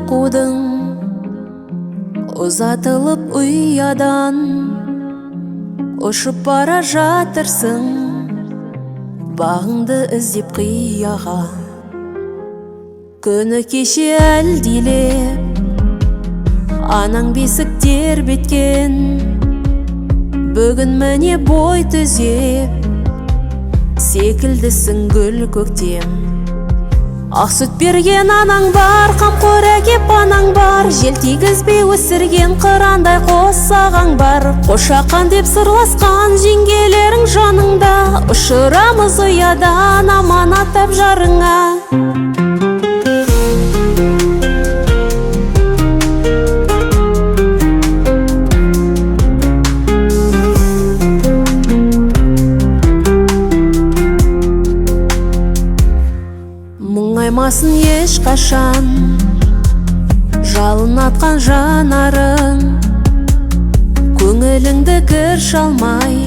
қудың, ұзатылып ұядан ұшып бара жатырсың, бағыңды іздеп қияға. Күні кеше әлдилеп анаң бесік тербеткен, бүгін міне бой түзеп секілдісің гүл көктем. Ақ сүт берген анаң бар, қамқор әкеп анаң бар, жел тигізбей өсірген қырандай қосағаң бар. Қошақан деп сырласқан жеңгелерің жаныңда, ұшырамыз ұядан аманаттап жарыңа. Мұңаймасын ешқашан жалын атқан жанарың, көңіліңді кір шалмай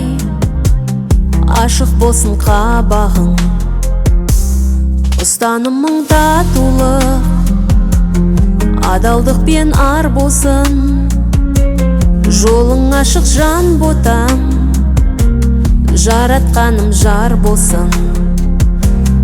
ашық болсын қабағың. Ұстанымың татулық, адалдық пен ар болсын, жолың ашық жан ботам, жаратқаным жар болсын.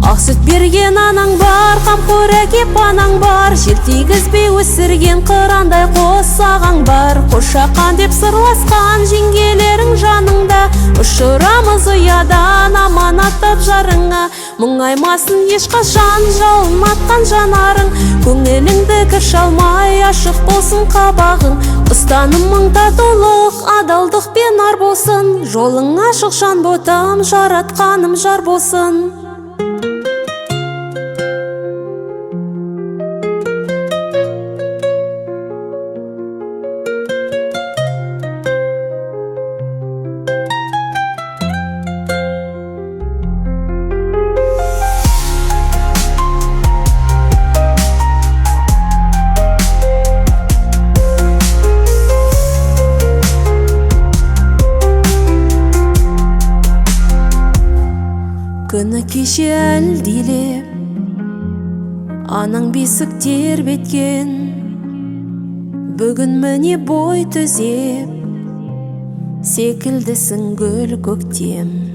Ақ сүт берген анаң бар, қамқор әкеп анаң бар, жер тигізбей өсірген қырандай қосағаң бар. Қошақан деп сырласқан жеңгелерің жаныңда, ұшырамыз ұядан аманаттап жарыңа. Мұңаймасын ешқашан жалын атқан жанарың, көңіліңді кір шалмай ашық болсын қабағың. Ұстанымың татулық, адалдық пен ар болсын, жолың ашық жан ботам, жаратқаным жар болсын. Күні кеше әлдилеп анаң бесік тербеткен, бүгін міне бой түзеп секілдісің гүл көктем.